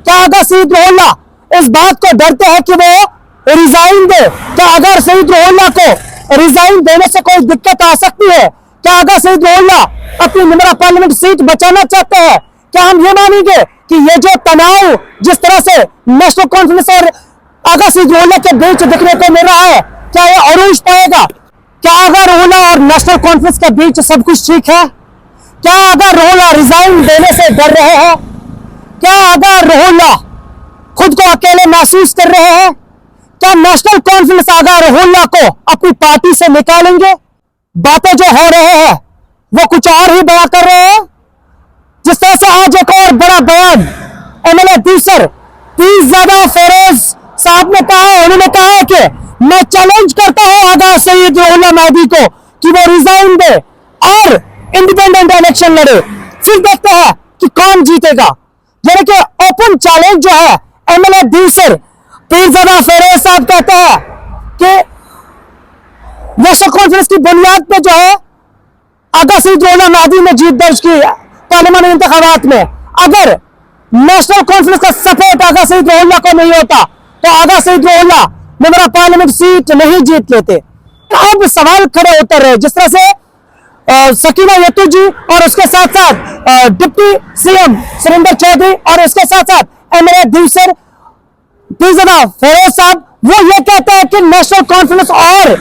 क्या अगर सईद रोहल्ला इस बात को डरते हैं कि वो रिजाइन दे? क्या अगर सईद रोहल्ला को रिजाइन देने से कोई दिक्कत आ सकती है? क्या अगर सईद रोहल्ला अपनी मेंबर पार्लियामेंट सीट बचाना चाहते हैं? क्या हम ये मानेंगे कि ये जो तनाव जिस तरह से नेशनल कॉन्फ्रेंस और आगा सईद रोहल्ला के बीच देखने को मिल रहा है, क्या ये अरूज पाएगा? क्या आगा रोहल्ला और नेशनल कॉन्फ्रेंस के बीच सब कुछ ठीक है? क्या आगा रोहल्ला रिजाइन देने से डर रहे हैं? क्या आगा रोहल्ला खुद को अकेले महसूस कर रहे हैं? क्या नेशनल कॉन्फ्रेंस आगा रोहल्ला को अपनी पार्टी से निकालेंगे? बातें जो हो रहे हैं वो कुछ और ही बयां कर रहे हैं। जिस तरह से आज एक और बड़ा बयान एमएलए दूसर पीरजादा फेरोज साहब ने कहा है, उन्होंने कहा है कि मैं चैलेंज करता हूं आगा सईद रोहल्ला महदी को कि वो रिजाइन दे और इंडिपेंडेंट इलेक्शन लड़े, फिर देखते हैं कि कौन जीतेगा। यानी कि ओपन चैलेंज जो है एमएलए दूसर पीरजादा फेरोज साहब कहते हैं कि नेशनल कॉन्फ्रेंस की बुनियाद पे जो है आगा सईद रोहल्ला महदी ने जीत दर्ज की पार्लियामेंट इंतखाबात में। अगर नेशनल कॉन्फ्रेंस का सपोर्ट आगा सईद रोहल्ला को नहीं होता तो आगा सईद रोहल्ला मेंबर पार्लियामेंट सीट नहीं जीत लेते। अब सवाल खड़े होते रहे, जिस तरह से सकीना यतू जी और उसके साथ साथ डिप्टी सीएम सुरेंद्र चौधरी और उसके साथ साथ एमएलए दूसर पीरजादा फेरोज साहब वो ये कहते हैं कि नेशनल कॉन्फ्रेंस और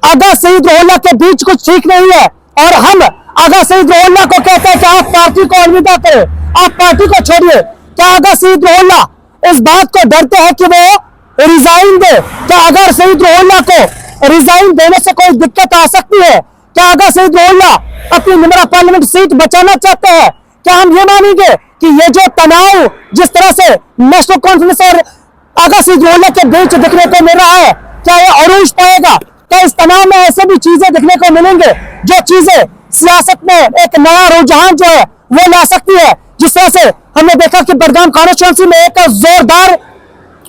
आगा सईद रोहल्ला के बीच कुछ ठीक नहीं है, और हम आगा सईद रोहल्ला को कहते हैं कि आप पार्टी को अलविदा करें, आप पार्टी को छोड़िए। क्या आगा सईद रोहल्ला इस बात को डरते हैं कि वो रिजाइन दे? क्या अगर सईद रोहल्ला को रिजाइन देने से कोई दिक्कत आ सकती है? क्या आगा सईद रोहल्ला अपनी मेंबर पार्लियामेंट सीट बचाना चाहते हैं? क्या हम ये मानेंगे कि ये जो तनाव जिस तरह से नेशनल कॉन्फ्रेंस और आगा सईद रोहल्ला के बीच देखने को मिल रहा है, क्या ये अरूज पाएगा? क्या इस तनाव में ऐसे भी चीजें देखने को मिलेंगे जो चीजें सियासत में एक नया रुझान जो है वो ला सकती है? जिस तरह से हमने देखा कि बडगाम कॉन्स्टिट्यूंसी में एक जोरदार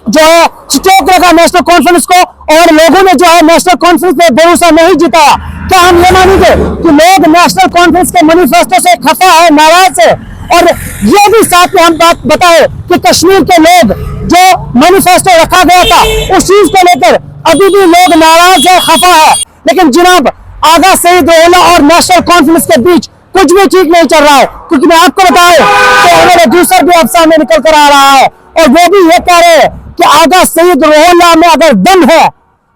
जो है स्ट्रोक लगा नेशनल कॉन्फ्रेंस को, और लोगों ने जो है नेशनल कॉन्फ्रेंस में भरोसा नहीं जिताया। क्या हम ये मानेंगे कि लोग नेशनल कॉन्फ्रेंस के मैनिफेस्टो से खफा है, नाराज है? और ये भी साथ में हम बात बताए कि कश्मीर के लोग जो मैनिफेस्टो रखा गया था उस चीज को लेकर अभी भी लोग नाराज है, खफा है। लेकिन जनाब आगा सईद रोहल्ला और नेशनल कॉन्फ्रेंस के बीच कुछ भी ठीक नहीं चल रहा है, क्योंकि मैं आपको बताऊं कि एमएलए दूसर भी अब सामने निकल कर आ रहा है और वो भी ये कह रहे हैं कि आगा सईद रोहल्ला में अगर दम है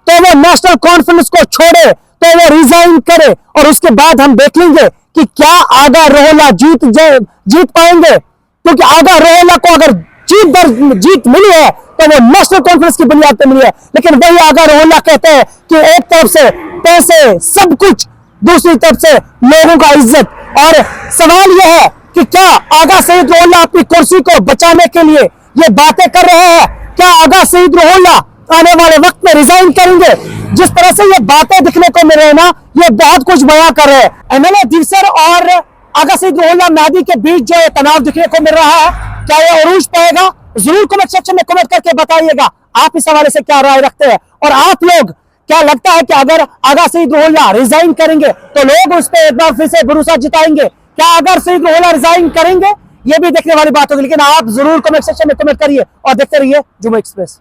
तो वो नेशनल कॉन्फ्रेंस को छोड़े, तो वो रिजाइन करे, और उसके बाद हम देख लेंगे कि क्या आगा रोहल्ला जीत पाएंगे। क्योंकि आगा रोहल्ला को अगर जीत मिली है तो वो नेशनल कॉन्फ्रेंस की बुनियाद पर मिली है, लेकिन वही आगा रोहल्ला कहते हैं कि एक तरफ से पैसे सब कुछ, दूसरी तरफ से लोगों का इज्जत। और सवाल यह है कि क्या आगा सईद रोहल्ला अपनी कुर्सी को बचाने के लिए ये बातें कर रहे हैं? क्या आगा सईद रोहल्ला आने वाले वक्त में रिजाइन करेंगे? जिस तरह से ये बातें दिखने को मिल रही है ना, ये बहुत कुछ बयां कर रहे हैं। एमएलए दूसर और आगा सईद रोहल्ला महदी के बीच जो है तनाव दिखने को मिल रहा है, क्या ये अरूज पाएगा? जरूर कमेंट सेक्शन में कमेंट करके बताइएगा आप इस हवाले से क्या राय रखते हैं, और आप लोग क्या लगता है कि अगर आगा सईद रोहल्ला रिजाइन करेंगे तो लोग उस पर एक बार फिर से भरोसा जिताएंगे? क्या अगर सईद रोहल्ला रिजाइन करेंगे? ये भी देखने वाली बात होगी, लेकिन आप जरूर कमेंट सेक्शन में कमेंट करिए और देखते रहिए जुम्मन एक्सप्रेस।